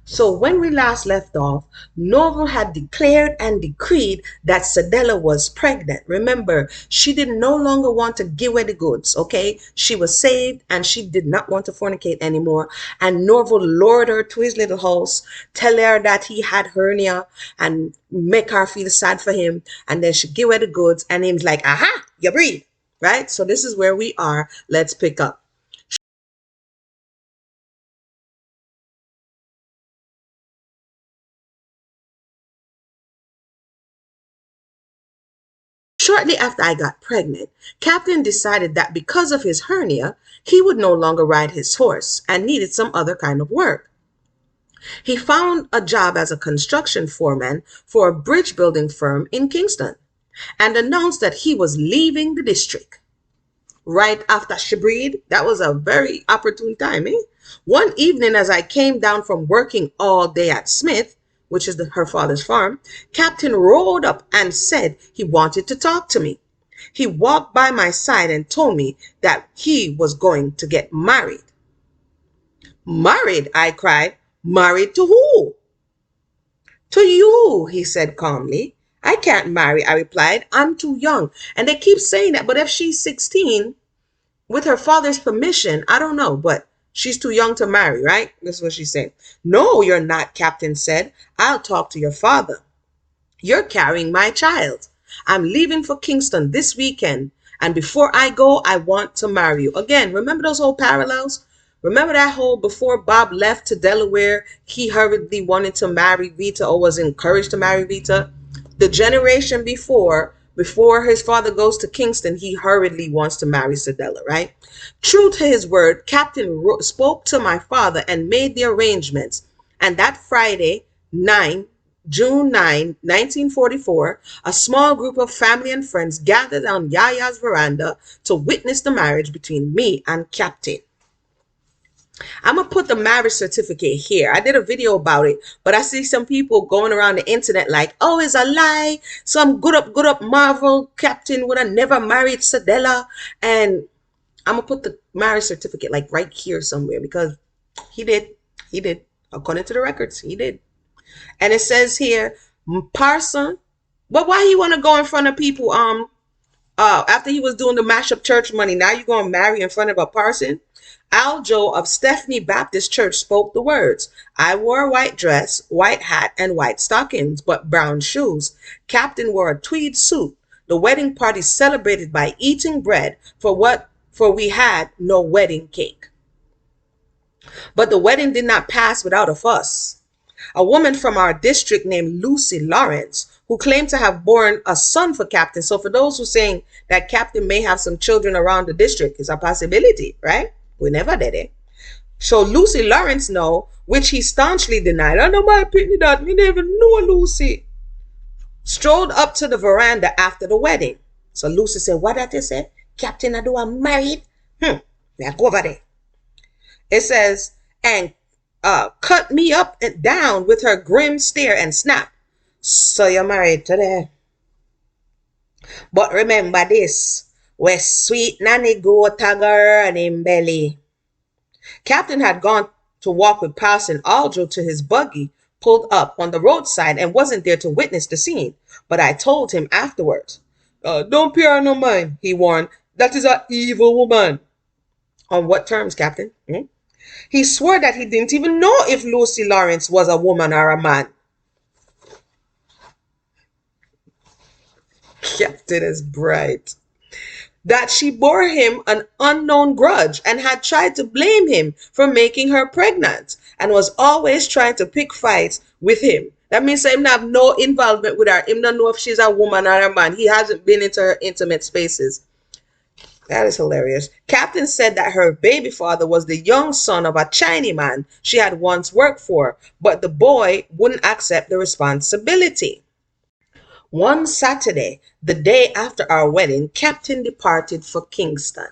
So when we last left off, Norval had declared and decreed that Cedella was pregnant. Remember, she did no longer want to give away the goods, okay? She was saved and she did not want to fornicate anymore. And Norval lured her to his little house, tell her that he had hernia and make her feel sad for him. And then she give away the goods and he was like, aha, you breathe, right? So this is where we are. Let's pick up. Shortly after I got pregnant, Captain decided that because of his hernia, he would no longer ride his horse and needed some other kind of work. He found a job as a construction foreman for a bridge building firm in Kingston and announced that he was leaving the district. Right after she breathed, that was a very opportune time, eh? One evening, as I came down from working all day at Smith, which is her father's farm, Captain rode up and said he wanted to talk to me. He walked by my side and told me that he was going to get married. Married, I cried. Married to who? To you, he said calmly. I can't marry, I replied. I'm too young. And they keep saying that, but if she's 16, with her father's permission, I don't know, but she's too young to marry, right? That's what she said. No, you're not, Captain said. I'll talk to your father. You're carrying my child. I'm leaving for Kingston this weekend, and before I go, I want to marry you. Again, remember those whole parallels? Remember that whole before Bob left to Delaware, he hurriedly wanted to marry Vita or was encouraged to marry Vita? The generation before his father goes to Kingston, he hurriedly wants to marry Cedella, right? True to his word, Captain spoke to my father and made the arrangements. And that Friday, June 9, 1944, a small group of family and friends gathered on Yaya's veranda to witness the marriage between me and Captain. I'm going to put the marriage certificate here. I did a video about it, but I see some people going around the internet like, oh, it's a lie. Some good up Marvel Captain would have never married Cedella. And I'm going to put the marriage certificate like right here somewhere because he did. He did. According to the records, he did. And it says here, Parson. But why you want to go in front of people after he was doing the mashup church money? Now you're going to marry in front of a parson? Aljo of Stephanie Baptist Church spoke the words. I wore a white dress, white hat, and white stockings, but brown shoes. Captain wore a tweed suit. The wedding party celebrated by eating bread, for we had no wedding cake. But the wedding did not pass without a fuss. A woman from our district named Lucy Lawrence, who claimed to have borne a son for Captain. So for those who are saying that Captain may have some children around the district, it's a possibility, right? We never did it. So Lucy Lawrence know, which he staunchly denied. I know my opinion that me never know Lucy. Strolled up to the veranda after the wedding. So Lucy said, what did you say? Captain, I do I'm married? Now go over there. It says, and cut me up and down with her grim stare and snap. So you're married today. But remember this. Where sweet nanny go tagger and in belly. Captain had gone to walk with Parson Aljo to his buggy pulled up on the roadside and wasn't there to witness the scene. But I told him afterwards. Don't pay her no mind, he warned. That is an evil woman. On what terms, Captain? He swore that he didn't even know if Lucy Lawrence was a woman or a man. Captain is bright. That she bore him an unknown grudge and had tried to blame him for making her pregnant and was always trying to pick fights with him. That means him have no involvement with her. Him don't know if she's a woman or a man. He hasn't been into her intimate spaces. That is hilarious. Captain said that her baby father was the young son of a Chinaman she had once worked for, but the boy wouldn't accept the responsibility. One Saturday, the day after our wedding, Captain departed for Kingston.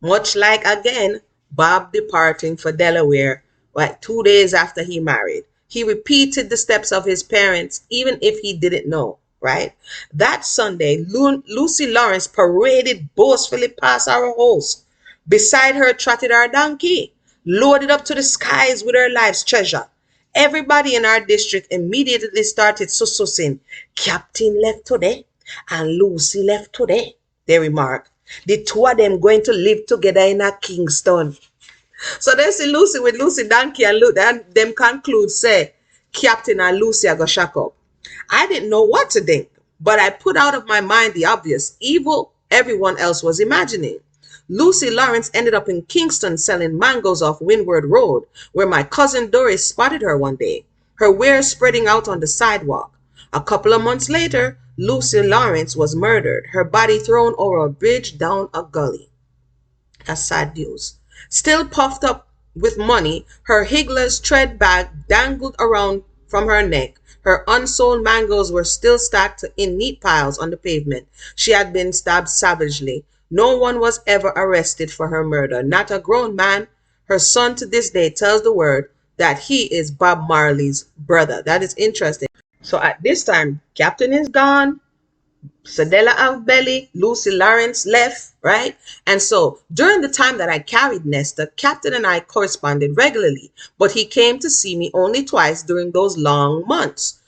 Much like, again, Bob departing for Delaware, like 2 days after he married. He repeated the steps of his parents, even if he didn't know, right? That Sunday, Lucy Lawrence paraded boastfully past our house. Beside her trotted our donkey, loaded up to the skies with her life's treasure. Everybody in our district immediately started sussing. Captain left today and Lucy left today, they remarked. The two of them going to live together in a Kingston. So they see Lucy with Lucy Donkey and them conclude say Captain and Lucy are gonna shack up. I didn't know what to think, but I put out of my mind the obvious evil everyone else was imagining. Lucy Lawrence ended up in Kingston selling mangoes off Windward Road, where my cousin Doris spotted her one day, her wares spreading out on the sidewalk. A couple of months later, Lucy Lawrence was murdered, her body thrown over a bridge down a gully. That's sad news. Still puffed up with money, her Higgler's tread bag dangled around from her neck. Her unsold mangoes were still stacked in neat piles on the pavement. She had been stabbed savagely. No one was ever arrested for her murder, not a grown man. Her son to this day tells the word that he is Bob Marley's brother. That is interesting. So at this time, Captain is gone. Cedella have belly, Lucy Lawrence left, right? And so during the time that I carried Nesta, Captain and I corresponded regularly, but he came to see me only twice during those long months.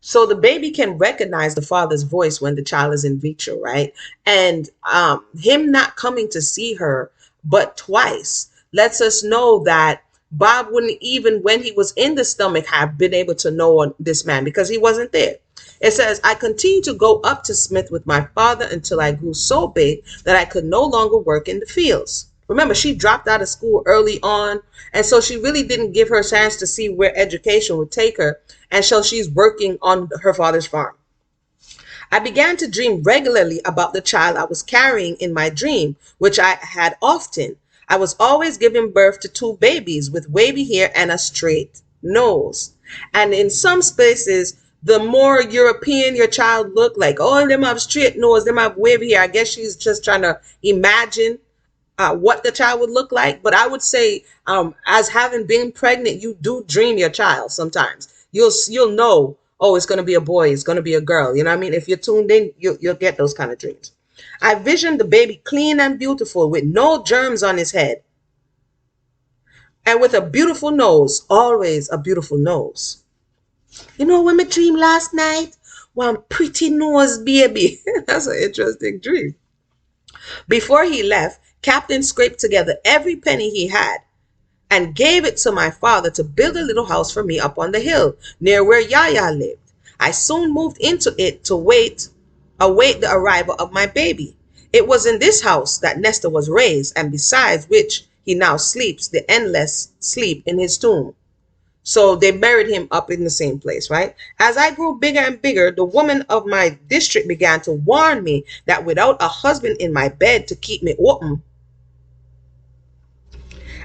So the baby can recognize the father's voice when the child is in vitro, right? And him not coming to see her but twice lets us know that Bob wouldn't even, when he was in the stomach, have been able to know this man because he wasn't there. It says, I continued to go up to Smith with my father until I grew so big that I could no longer work in the fields. Remember, she dropped out of school early on, and so she really didn't give her a chance to see where education would take her, and so she's working on her father's farm. I began to dream regularly about the child I was carrying in my dream, which I had often. I was always giving birth to two babies with wavy hair and a straight nose. And in some spaces, the more European your child looked, like, oh, them have straight nose, them have wavy hair. I guess she's just trying to imagine what the child would look like. But I would say, as having been pregnant, you do dream your child sometimes. You'll know, oh, it's going to be a boy, it's going to be a girl. You know what I mean? If you're tuned in, you'll get those kind of dreams. I visioned the baby clean and beautiful with no germs on his head. And with a beautiful nose, always a beautiful nose. You know when I dream last night? One pretty nose baby. That's an interesting dream. Before he left, Captain scraped together every penny he had and gave it to my father to build a little house for me up on the hill near where Yaya lived. I soon moved into it to await the arrival of my baby. It was in this house that Nesta was raised, and besides which he now sleeps the endless sleep in his tomb. So they buried him up in the same place, right? As I grew bigger and bigger, the woman of my district began to warn me that without a husband in my bed to keep me open,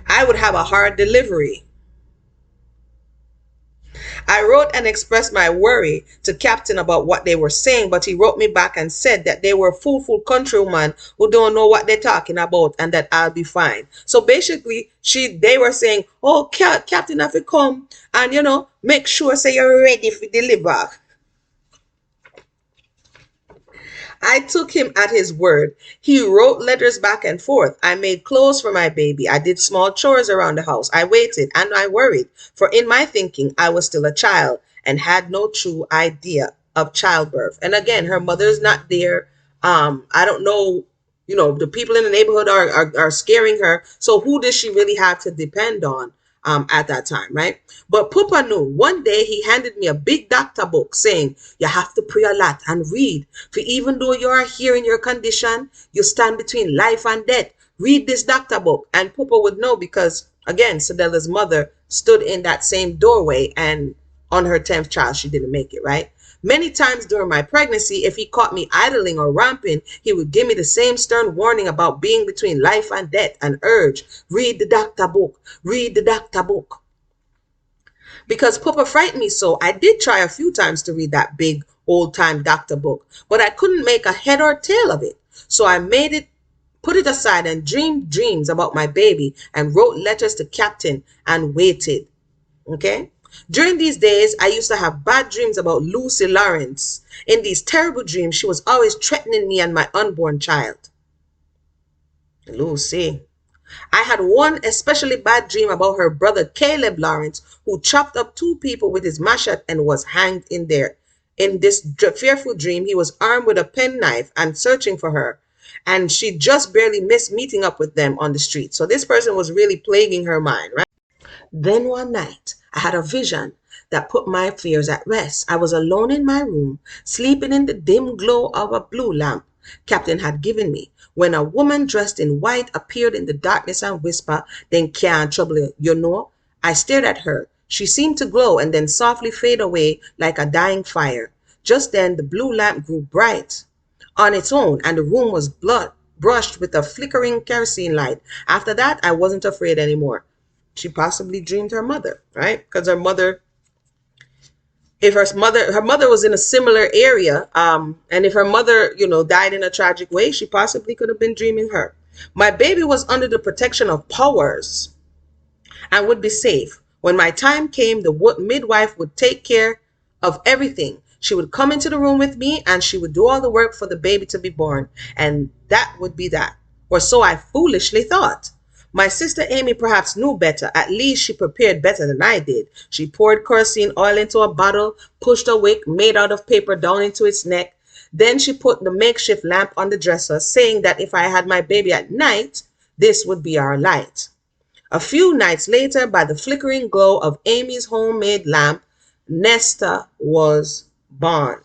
I would have a hard delivery. I wrote and expressed my worry to Captain about what they were saying, but he wrote me back and said that they were fool countrywomen who don't know what they're talking about and that I'll be fine. So basically, they were saying, oh, Captain have to come and, make sure say you're ready for deliver. I took him at his word. He wrote letters back and forth. I made clothes for my baby. I did small chores around the house. I waited and I worried, for in my thinking, I was still a child and had no true idea of childbirth. And again, her mother's not there. I don't know, the people in the neighborhood are scaring her. So who does she really have to depend on at that time, right? But Papa knew. One day he handed me a big doctor book saying, you have to pray a lot and read. For even though you are here in your condition, you stand between life and death. Read this doctor book. And Papa would know because, again, Cedella's mother stood in that same doorway and on her 10th child, she didn't make it, right? Many times during my pregnancy, if he caught me idling or romping, he would give me the same stern warning about being between life and death and urge, read the doctor book, read the doctor book. Because Papa frightened me so, I did try a few times to read that big old-time doctor book, but I couldn't make a head or tail of it. So I put it aside and dreamed dreams about my baby and wrote letters to Captain and waited. Okay? During these days, I used to have bad dreams about Lucy Lawrence. In these terrible dreams, she was always threatening me and my unborn child. Lucy. I had one especially bad dream about her brother Caleb Lawrence, who chopped up two people with his machete and was hanged in there. In this fearful dream, he was armed with a penknife and searching for her. And she just barely missed meeting up with them on the street. So this person was really plaguing her mind, right? Then one night, I had a vision that put my fears at rest. I was alone in my room, sleeping in the dim glow of a blue lamp Captain had given me, when a woman dressed in white appeared in the darkness and whispered, "Then can't trouble you know." I stared at her. She seemed to glow and then softly fade away like a dying fire. Just then the blue lamp grew bright on its own, and the room was blood brushed with a flickering kerosene light. After that, I wasn't afraid anymore. She possibly dreamed her mother, right? Because if her mother was in a similar area, and if her mother, died in a tragic way, she possibly could have been dreaming her. My baby was under the protection of powers and would be safe. When my time came, the midwife would take care of everything. She would come into the room with me and she would do all the work for the baby to be born. And that would be that. Or so I foolishly thought. My sister Amy perhaps knew better. At least she prepared better than I did. She poured kerosene oil into a bottle, pushed a wick made out of paper down into its neck. Then she put the makeshift lamp on the dresser, saying that if I had my baby at night, this would be our light. A few nights later, by the flickering glow of Amy's homemade lamp, Nesta was born.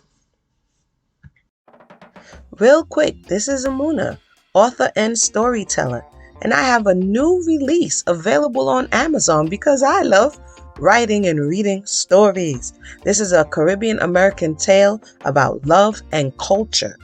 Real quick, this is Amuna, author and storyteller, and I have a new release available on Amazon because I love writing and reading stories. This is a Caribbean American tale about love and culture.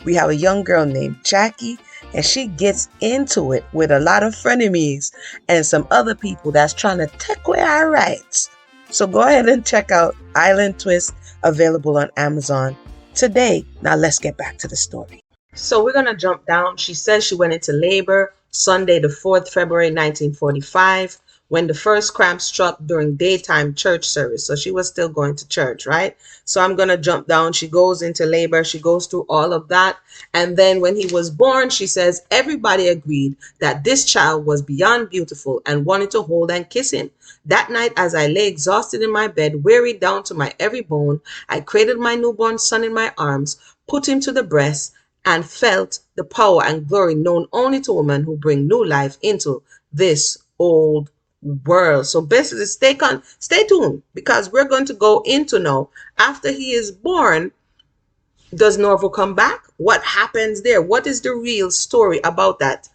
We have a young girl named Jackie, and she gets into it with a lot of frenemies and some other people that's trying to take away our rights. So go ahead and check out Island Twist, available on Amazon today. Now let's get back to the story. So we're going to jump down. She says she went into labor Sunday, the 4th February 1945, when the first cramp struck during daytime church service. So she was still going to church, right? So I'm going to jump down. She goes into labor. She goes through all of that. And then when he was born, she says everybody agreed that this child was beyond beautiful and wanted to hold and kiss him. That night, as I lay exhausted in my bed, wearied down to my every bone, I cradled my newborn son in my arms, put him to the breast, and felt the power and glory known only to women who bring new life into this old world. So basically, stay tuned, because we're going to go into now, after he is born, does Norval come back? What happens there? What is the real story about that?